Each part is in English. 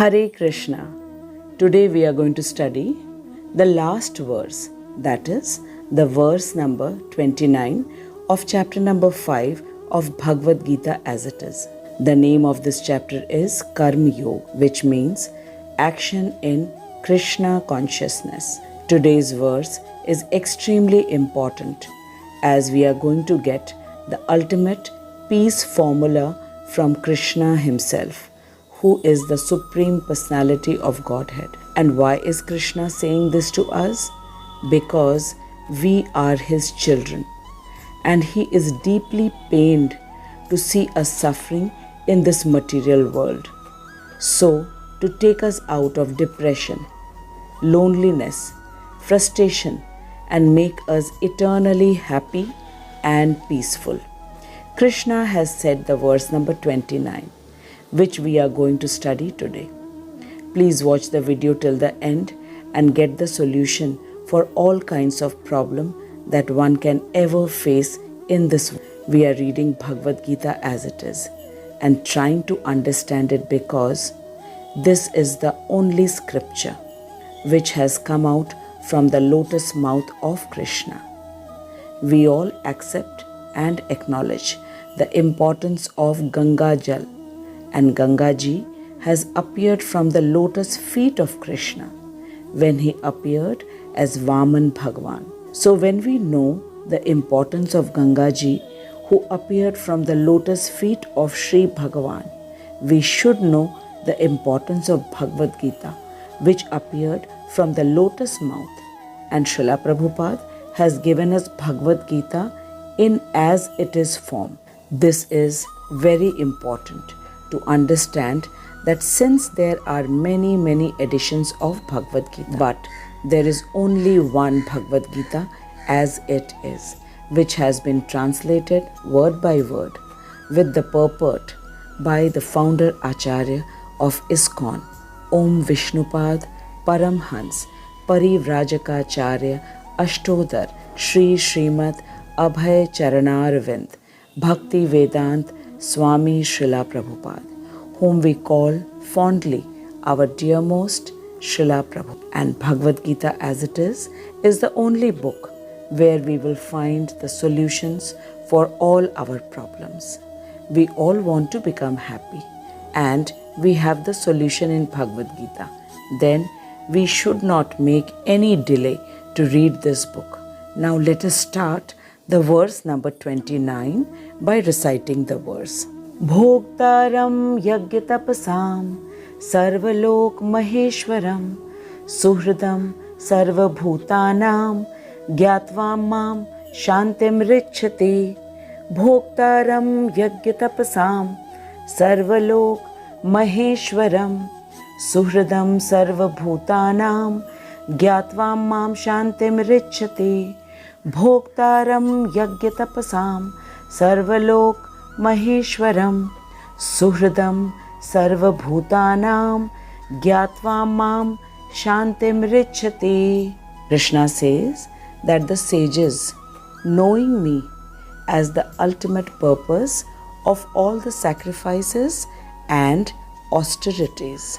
Hare Krishna. Today we are going to study the last verse, that is the verse number 29 of chapter number 5 of Bhagwat Gita as it is. The name of this chapter is Karma Yoga, which means action in Krishna consciousness. Today's verse is extremely important as we are going to get the ultimate peace formula from Krishna himself, who is the Supreme Personality of Godhead. And why is Krishna saying this to us? Because we are his children and he is deeply pained to see us suffering in this material world. So, to take us out of depression, loneliness, frustration, and make us eternally happy and peaceful, Krishna has said the verse number 29, which we are going to study today. Please watch the video till the end and get the solution for all kinds of problem that one can ever face in this world. We are reading Bhagwat Gita as it is and trying to understand it because this is the only scripture which has come out from the lotus mouth of Krishna. We all accept and acknowledge the importance of Ganga Jal, and Ganga Ji has appeared from the lotus feet of Krishna when he appeared as Vaman Bhagwan. So when we know the importance of Ganga Ji who appeared from the lotus feet of Sri Bhagavan, we should know the importance of Bhagavad Gita which appeared from the lotus mouth, and Srila Prabhupada has given us Bhagavad Gita in as it is form. This is very important to understand that since there are many editions of Bhagavad Gita, but there is only one Bhagavad Gita as it is, which has been translated word by word with the purport by the founder Acharya of ISKCON, Om Vishnupad Paramhans Parivrajakacharya Ashtodhar Shri Srimad Abhay Charanarvind Bhakti Vedant Swami Srila Prabhupada, whom we call fondly our dearmost Srila Prabhupada. And Bhagavad Gita as it is the only book where we will find the solutions for all our problems. We all want to become happy and we have the solution in Bhagavad Gita. Then we should not make any delay to read this book. Now let us start the verse number 29 by reciting the verse. Bhoktaram yagyatapasam sarvalok maheshwaram suhridam sarvabhutanam gyatvam mam shantim richati. Bhoktaram yagyatapasam sarvalok maheshwaram suhridam sarvabhutanam gyatvam mam shantim richati. Bhoktaram yagyatapasam sarvalok maheshwaram suhridam sarvabhutanam gyatvam mam shantim richati. Krishna says that the sages, knowing me as the ultimate purpose of all the sacrifices and austerities,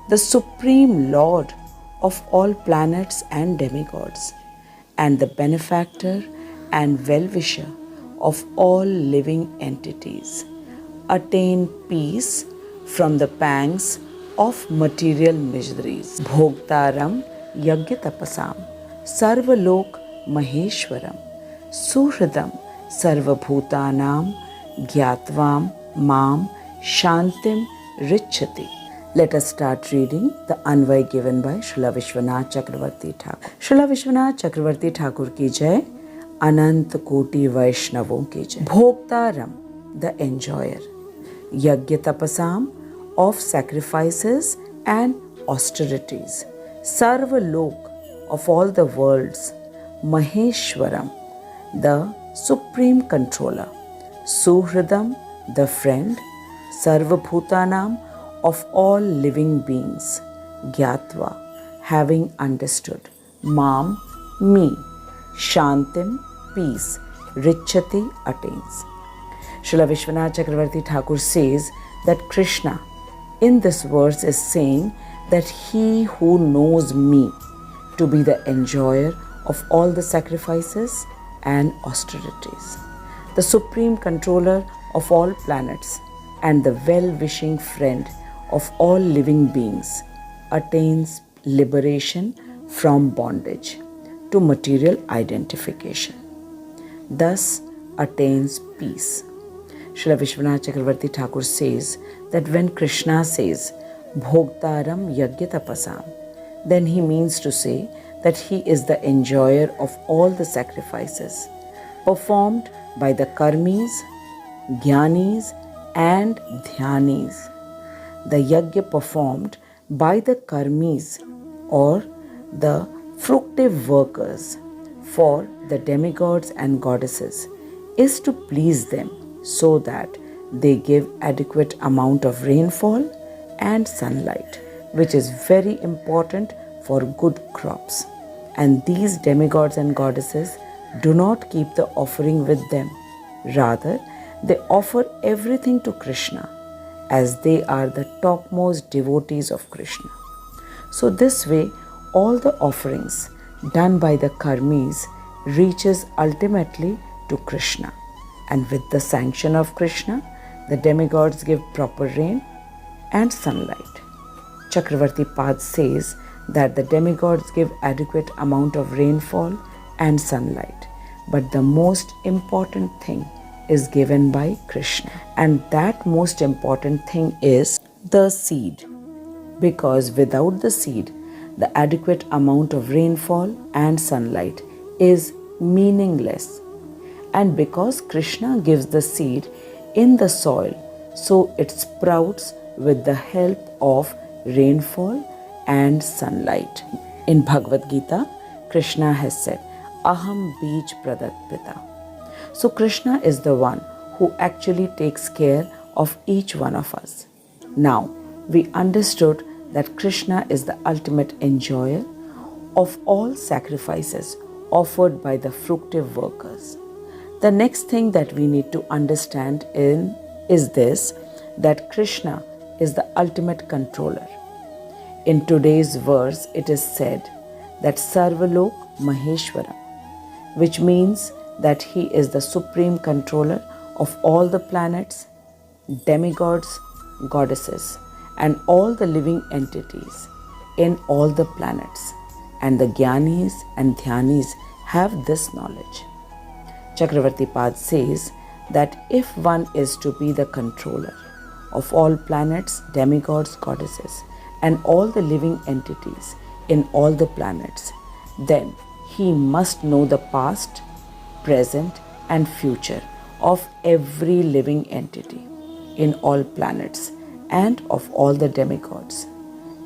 the supreme lord of all planets and demigods, and the benefactor and well-wisher of all living entities, attain peace from the pangs of material miseries. Bhoktaram yagyatapasam sarvalok maheshwaram suhridam sarvabhutanam gyatvam mam shantim richati. Let us start reading the Anvay given by Srila Vishwanath Chakravarti Thakur. Srila Vishwanath Chakravarti Thakur ki jai, Anant Koti Vaishnavon ki jai. Bhoktaram, the enjoyer, Yagyatapasam, of sacrifices and austerities, Sarvalok, of all the worlds, Maheshwaram, the supreme controller, Suhridam, the friend, Sarvabhutanam, of all living beings, Gyatva, having understood, Mam, me, Shantim, peace, Richati, attains. Srila Vishwanath Chakravarti Thakur says that Krishna in this verse is saying that he who knows me to be the enjoyer of all the sacrifices and austerities, the supreme controller of all planets, and the well-wishing friend of all living beings, attains liberation from bondage to material identification, thus attains peace. Srila Vishwanath Chakravarti Thakur says that when Krishna says Bhogtaram Yagyatapasam, then he means to say that he is the enjoyer of all the sacrifices performed by the karmis, jnanis and dhyanis. The yajna performed by the karmis or the fructive workers for the demigods and goddesses is to please them so that they give adequate amount of rainfall and sunlight, which is very important for good crops. And these demigods and goddesses do not keep the offering with them. Rather, they offer everything to Krishna, as they are the topmost devotees of Krishna. So this way, all the offerings done by the karmis reaches ultimately to Krishna. And with the sanction of Krishna, the demigods give proper rain and sunlight. Chakravarti Pad says that the demigods give adequate amount of rainfall and sunlight, but the most important thing is given by Krishna, and that most important thing is the seed, because without the seed, the adequate amount of rainfall and sunlight is meaningless. And because Krishna gives the seed in the soil, so it sprouts with the help of rainfall and sunlight. In Bhagwat Gita, Krishna has said, Aham Bij Pradat Pita. So Krishna is the one who actually takes care of each one of us. Now, we understood that Krishna is the ultimate enjoyer of all sacrifices offered by the fructive workers. The next thing that we need to understand is this, that Krishna is the ultimate controller. In today's verse, it is said that Sarvalok Maheshwaram, which means that he is the supreme controller of all the planets, demigods, goddesses, and all the living entities in all the planets. And the jnanis and dhyanis have this knowledge. Chakravarti Pad says that if one is to be the controller of all planets, demigods, goddesses, and all the living entities in all the planets, then he must know the past, present, and future of every living entity in all planets and of all the demigods.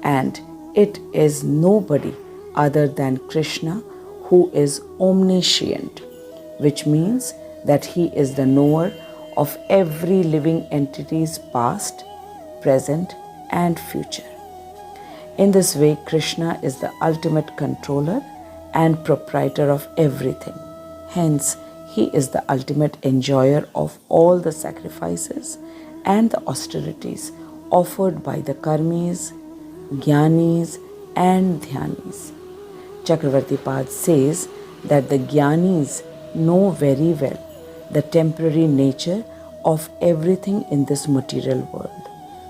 And it is nobody other than Krishna who is omniscient, which means that he is the knower of every living entity's past, present, and future. In this way, Krishna is the ultimate controller and proprietor of everything. Hence, he is the ultimate enjoyer of all the sacrifices and the austerities offered by the karmis, jnanis, and dhyanis. Chakravarti Pad says that the jnanis know very well the temporary nature of everything in this material world.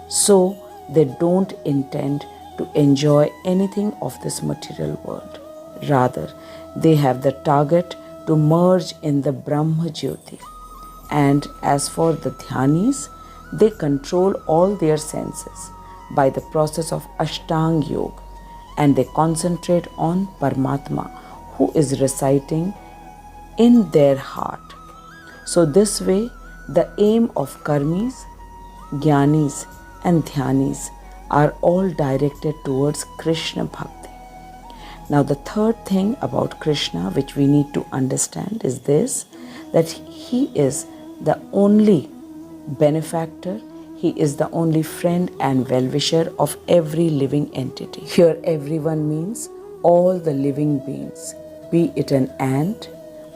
So, they don't intend to enjoy anything of this material world. Rather, they have the target to merge in the Brahma Jyoti. And as for the dhyanis, they control all their senses by the process of Ashtang Yoga, and they concentrate on Paramatma, who is reciting in their heart. So this way, the aim of karmis, jnanis, and dhyanis are all directed towards Krishna Bhakti. Now the third thing about Krishna which we need to understand is this, that he is the only benefactor, he is the only friend and well-wisher of every living entity. Here everyone means all the living beings, be it an ant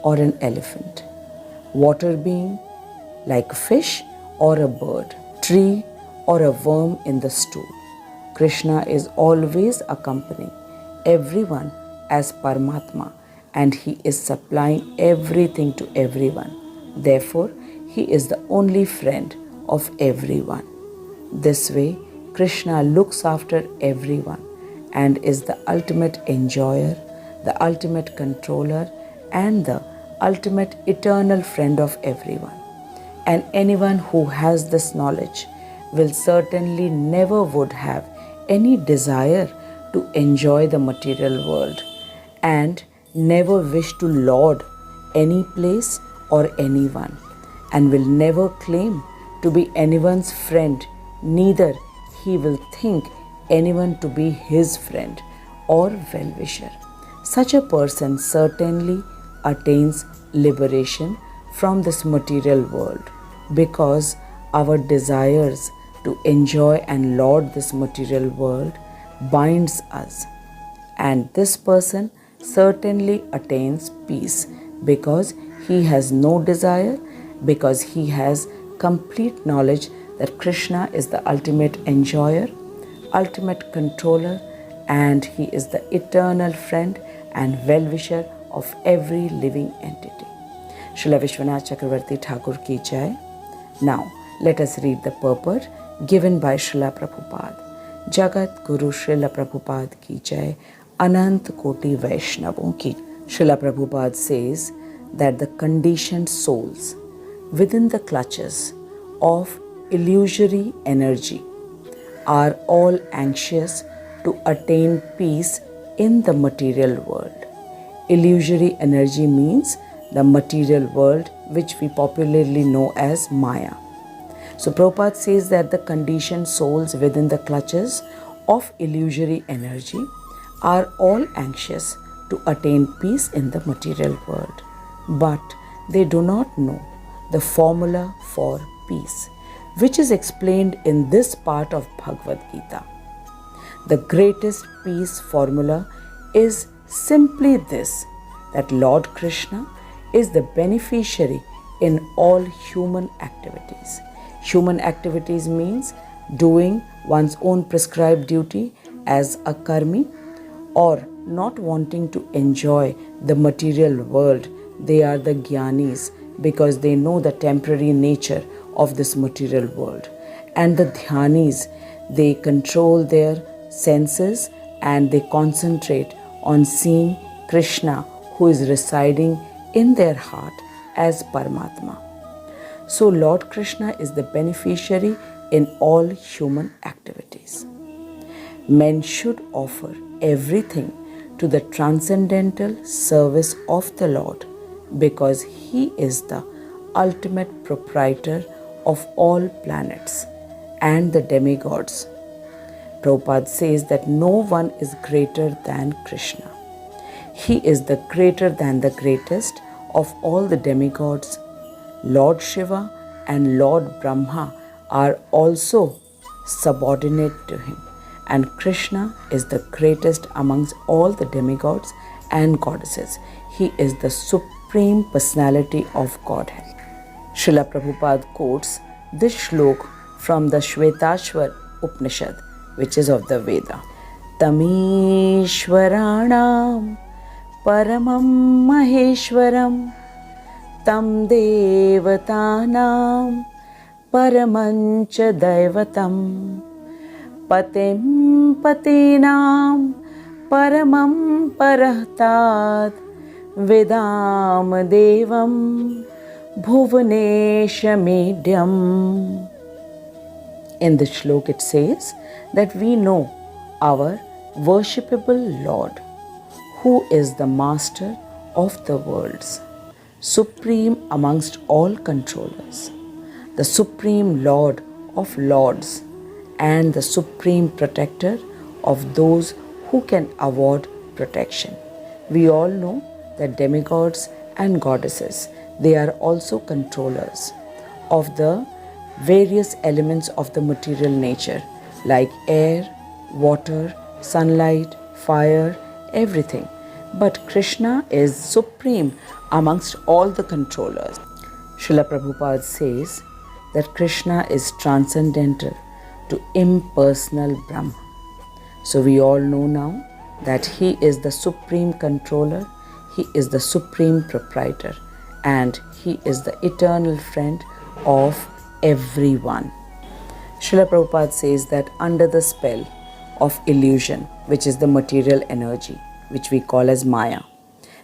or an elephant, water being like a fish or a bird, tree or a worm in the stool. Krishna is always accompanying everyone as Paramatma, and he is supplying everything to everyone. Therefore, he is the only friend of everyone. This way, Krishna looks after everyone and is the ultimate enjoyer, the ultimate controller, and the ultimate eternal friend of everyone. And anyone who has this knowledge will certainly never would have any desire to enjoy the material world and never wish to lord any place or anyone, and will never claim to be anyone's friend, neither he will think anyone to be his friend or well-wisher. Such a person certainly attains liberation from this material world, because our desires to enjoy and lord this material world binds us, and this person certainly attains peace because he has no desire, because he has complete knowledge that Krishna is the ultimate enjoyer, ultimate controller, and he is the eternal friend and well-wisher of every living entity. Srila Vishwanath Chakravarti Thakur ki jai. Now, let us read the purport given by Srila Prabhupada. Jagat Guru Srila Prabhupada ki jai. Anant Koti Vaishnavon ki. Srila Prabhupada says that the conditioned souls within the clutches of illusory energy are all anxious to attain peace in the material world. Illusory energy means the material world, which we popularly know as Maya. So Prabhupada says that the conditioned souls within the clutches of illusory energy are all anxious to attain peace in the material world, but they do not know the formula for peace, which is explained in this part of Bhagwat Gita. The greatest peace formula is simply this, that Lord Krishna is the beneficiary in all human activities. Human activities means doing one's own prescribed duty as a karmi, or not wanting to enjoy the material world. They are the jnanis because they know the temporary nature of this material world. And the dhyanis, they control their senses and they concentrate on seeing Krishna, who is residing in their heart as Paramatma. So Lord Krishna is the beneficiary in all human activities. Men should offer everything to the transcendental service of the Lord, because he is the ultimate proprietor of all planets and the demigods. Prabhupada says that no one is greater than Krishna. He is the greater than the greatest of all the demigods. Lord Shiva and Lord Brahma are also subordinate to him, and Krishna is the greatest amongst all the demigods and goddesses. He is the supreme personality of Godhead. Srila Prabhupada quotes this shlok from the Shvetashvar Upanishad, which is of the Veda. Tamishwaranam paramam maheshwaram tam devatanam paramancha daivatam patim patinam paramam parahtat vedam devam bhuvaneshamidhyam. In the shlok it says that we know our worshipable Lord, who is the master of the worlds, supreme amongst all controllers, the supreme Lord of lords, and the supreme protector of those who can award protection. We all know that demigods and goddesses, they are also controllers of the various elements of the material nature, like air, water, sunlight, fire, everything. But Krishna is supreme amongst all the controllers. Srila Prabhupada says that Krishna is transcendental, to impersonal Brahma. So we all know now that He is the supreme controller, He is the supreme proprietor, and He is the eternal friend of everyone. Srila Prabhupada says that under the spell of illusion, which is the material energy, which we call as Maya,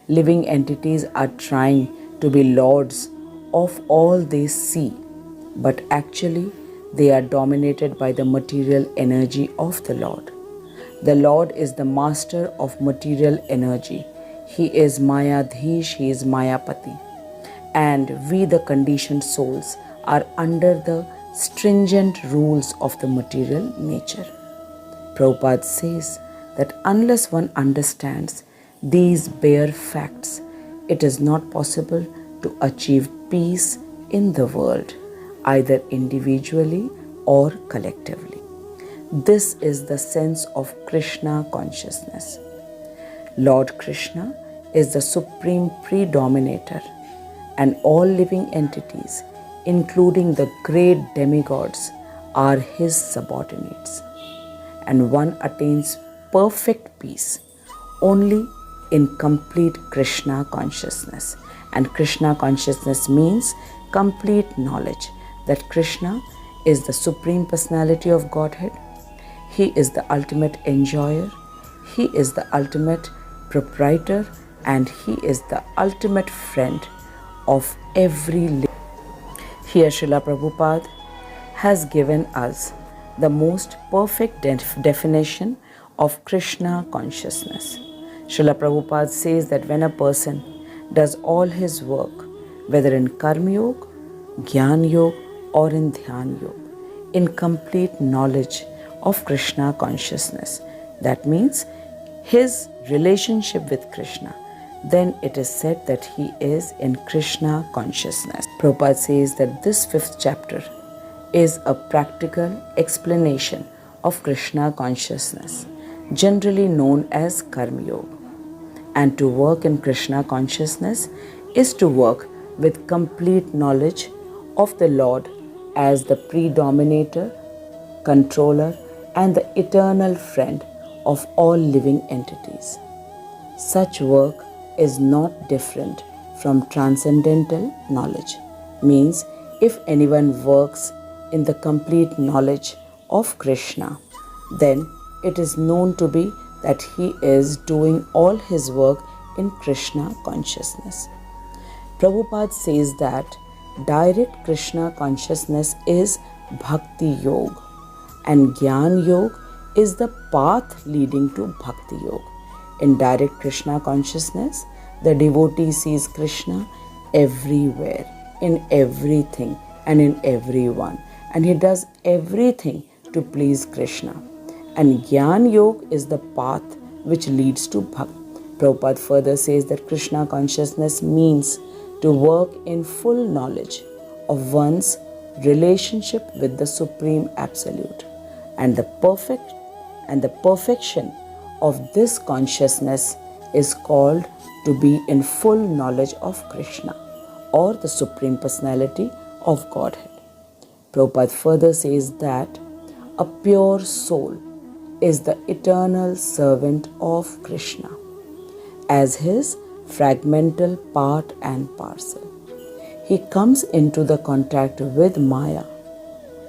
living entities are trying to be lords of all they see, but actually they are dominated by the material energy of the Lord. The Lord is the master of material energy. He is Mayadhish, He is Mayapati. And we, the conditioned souls, are under the stringent rules of the material nature. Prabhupada says that unless one understands these bare facts, it is not possible to achieve peace in the world, either individually or collectively. This is the sense of Krishna consciousness. Lord Krishna is the supreme predominator, and all living entities, including the great demigods, are His subordinates. And one attains perfect peace only in complete Krishna consciousness. And Krishna consciousness means complete knowledge that Krishna is the Supreme Personality of Godhead. He is the ultimate enjoyer. He is the ultimate proprietor, and He is the ultimate friend of every living. Here Srila Prabhupada has given us the most perfect definition of Krishna consciousness. Srila Prabhupada says that when a person does all his work, whether in Karma Yoga, Jnana Yoga, or in Dhyan Yoga, in complete knowledge of Krishna consciousness, that means his relationship with Krishna, then it is said that he is in Krishna consciousness. Prabhupada says that this 5th chapter is a practical explanation of Krishna consciousness, generally known as Karma Yoga. And to work in Krishna consciousness is to work with complete knowledge of the Lord as the predominator, controller, and the eternal friend of all living entities. Such work is not different from transcendental knowledge. Means if anyone works in the complete knowledge of Krishna, then it is known to be that he is doing all his work in Krishna consciousness. Prabhupada says that direct Krishna consciousness is Bhakti Yoga, and Jnana Yoga is the path leading to Bhakti Yoga. In direct Krishna consciousness, the devotee sees Krishna everywhere, in everything and in everyone, and he does everything to please Krishna. And Jnana Yoga is the path which leads to Bhakti. Prabhupada further says that Krishna consciousness means to work in full knowledge of one's relationship with the Supreme Absolute, and the perfection of this consciousness is called to be in full knowledge of Krishna, or the Supreme Personality of Godhead. Prabhupada further says that a pure soul is the eternal servant of Krishna as his fragmental part and parcel. He comes into the contact with Maya,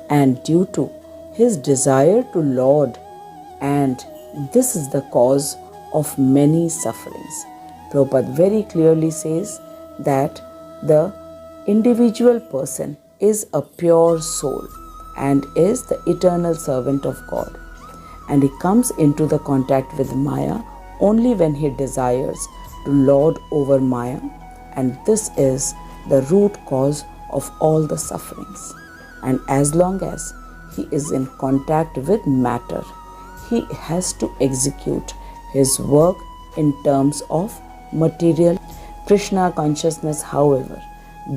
and due to his desire to lord, and this is the cause of many sufferings. Prabhupada very clearly says that the individual person is a pure soul and is the eternal servant of God, and he comes into the contact with Maya only when he desires to lord over Maya, and this is the root cause of all the sufferings. And as long as he is in contact with matter, he has to execute his work in terms of material. Krishna consciousness, however,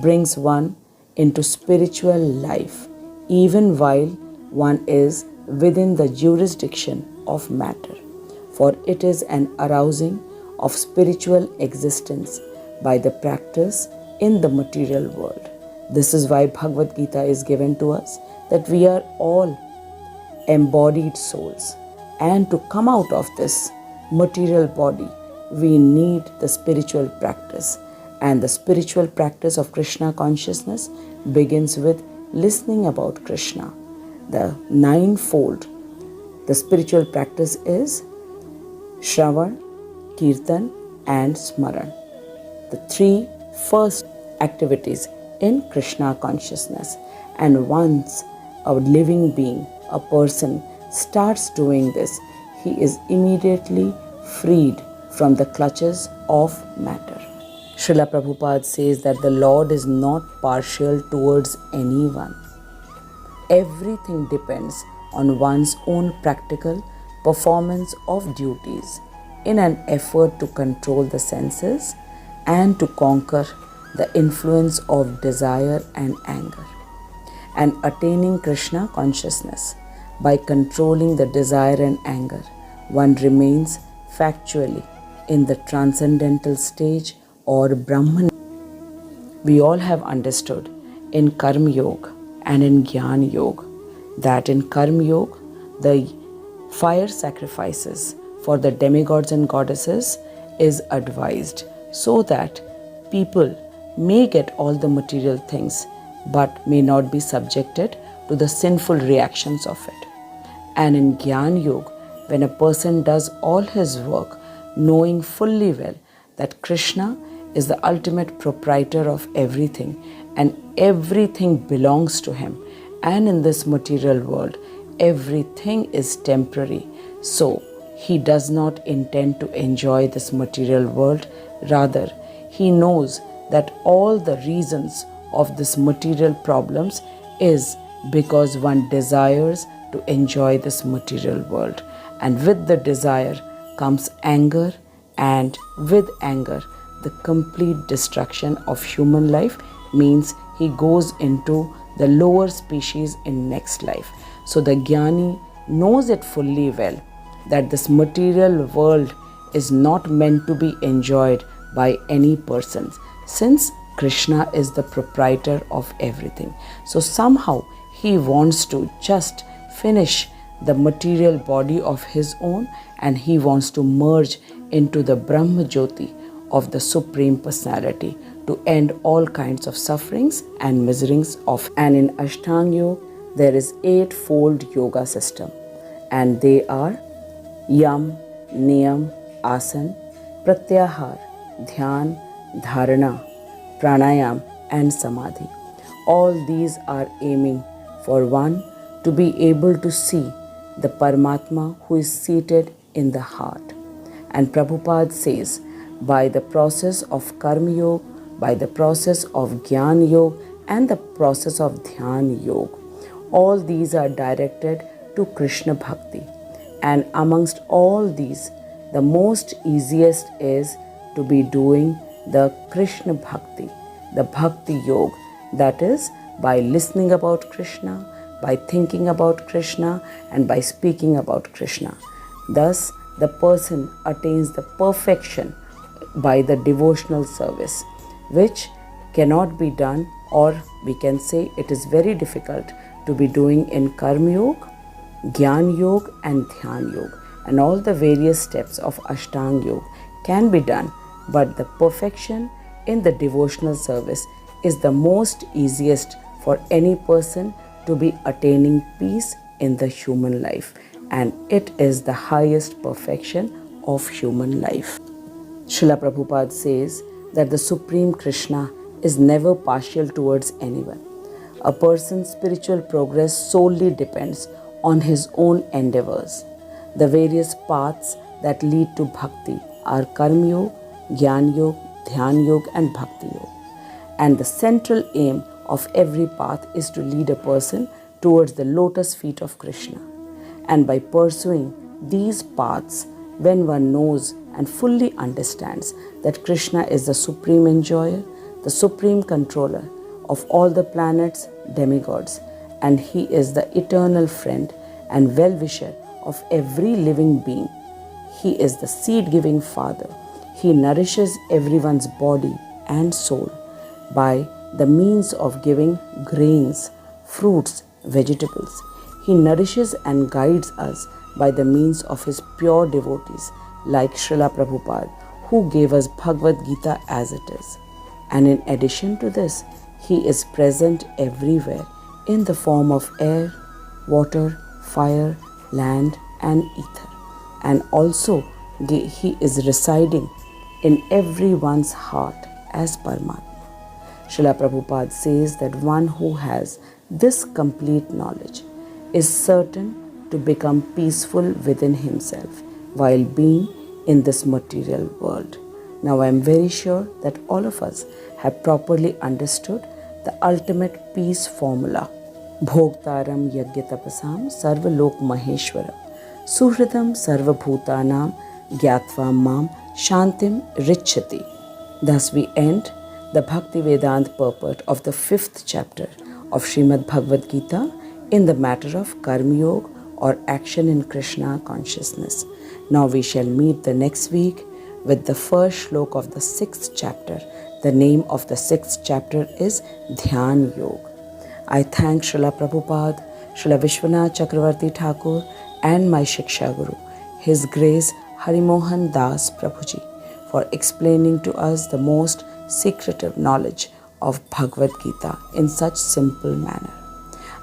brings one into spiritual life even while one is within the jurisdiction of matter, for it is an arousing of spiritual existence by the practice in the material world. This is why Bhagwat Gita is given to us, that we are all embodied souls. And to come out of this material body, we need the spiritual practice. And the spiritual practice of Krishna consciousness begins with listening about Krishna. The ninefold, the spiritual practice is Shravan, Kirtan and Smaran. The three first activities in Krishna consciousness. And once a living being, a person, starts doing this, he is immediately freed from the clutches of matter. Srila Prabhupada says that the Lord is not partial towards anyone. Everything depends on one's own practical performance of duties in an effort to control the senses and to conquer the influence of desire and anger. And attaining Krishna consciousness by controlling the desire and anger, one remains factually in the transcendental stage or Brahman. We all have understood in Karma Yoga and in Jnana Yoga that in Karma Yoga, the fire sacrifices for the demigods and goddesses is advised so that people may get all the material things but may not be subjected to the sinful reactions of it. And in Jnana Yoga, when a person does all his work knowing fully well that Krishna is the ultimate proprietor of everything and everything belongs to him, and in this material world everything is temporary, so he does not intend to enjoy this material world. Rather, he knows that all the reasons of this material problems is because one desires to enjoy this material world, and with the desire comes anger, and with anger the complete destruction of human life means he goes into the lower species in next life. So the Jnani knows it fully well that this material world is not meant to be enjoyed by any person, since Krishna is the proprietor of everything. So somehow he wants to just finish the material body of his own, and he wants to merge into the Brahma Jyoti of the Supreme Personality to end all kinds of sufferings and miseries of. And in Ashtanga Yoga, there is eightfold yoga system, and they are Yam, Niyam, Asan, Pratyahar, Dhyan, Dharana, Pranayam and Samadhi. All these are aiming for one to be able to see the Paramatma who is seated in the heart. And Prabhupada says, by the process of Karma Yoga, by the process of Jnana Yoga and the process of Dhyan Yoga, all these are directed to Krishna Bhakti. And amongst all these, the most easiest is to be doing the Krishna Bhakti, the Bhakti Yoga, that is by listening about Krishna, by thinking about Krishna and by speaking about Krishna. Thus, the person attains the perfection by the devotional service, which cannot be done, or we can say it is very difficult to be doing in Karma Yoga, Jnana Yoga and Dhyan Yoga. And all the various steps of Ashtanga Yoga can be done, but the perfection in the devotional service is the most easiest for any person to be attaining peace in the human life, and it is the highest perfection of human life. Srila Prabhupada says that the Supreme Krishna is never partial towards anyone. A person's spiritual progress solely depends on his own endeavors. The various paths that lead to bhakti are Karma Yoga, Jnana Yoga, Dhyan Yoga and Bhakti Yoga. And the central aim of every path is to lead a person towards the lotus feet of Krishna. And by pursuing these paths, when one knows and fully understands that Krishna is the supreme enjoyer, the supreme controller of all the planets, demigods, and he is the eternal friend and well-wisher of every living being. He is the seed-giving Father. He nourishes everyone's body and soul by the means of giving grains, fruits, vegetables. He nourishes and guides us by the means of His pure devotees like Srila Prabhupada, who gave us Bhagavad Gita as it is. And in addition to this, He is present everywhere in the form of air, water, fire, land and ether. And also He is residing in everyone's heart as Paramatma. Srila Prabhupada says that one who has this complete knowledge is certain to become peaceful within himself while being in this material world. Now I am very sure that all of us have properly understood the ultimate peace formula. Bhogtaram yagyatapasam sarvalok maheshwaram suhritam sarvabhutanam gyatva mam shantim richati. Thus we end the Bhakti Vedanta purport of the 5th chapter of Srimad Bhagavad Gita in the matter of Karma Yoga or action in Krishna consciousness. Now we shall meet the next week with the first shloka of the 6th chapter. The name of the 6th chapter is Dhyan Yoga. I thank Srila Prabhupada, Srila Vishwanath Chakravarti Thakur and my Shiksha Guru, His Grace Harimohan Das Prabhuji, for explaining to us the most secretive knowledge of Bhagavad Gita in such simple manner.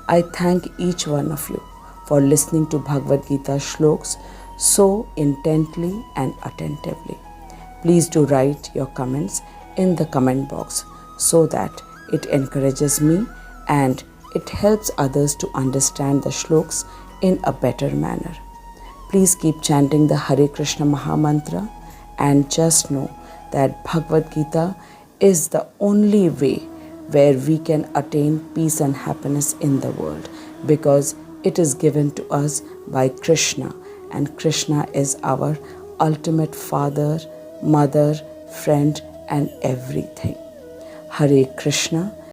I thank each one of you for listening to Bhagavad Gita shlokas so intently and attentively. Please do write your comments in the comment box so that it encourages me and it helps others to understand the shlokas in a better manner. Please keep chanting the Hare Krishna Maha Mantra and just know that Bhagavad Gita is the only way where we can attain peace and happiness in the world, because it is given to us by Krishna, and Krishna is our ultimate father, mother, friend and everything. Hare Krishna.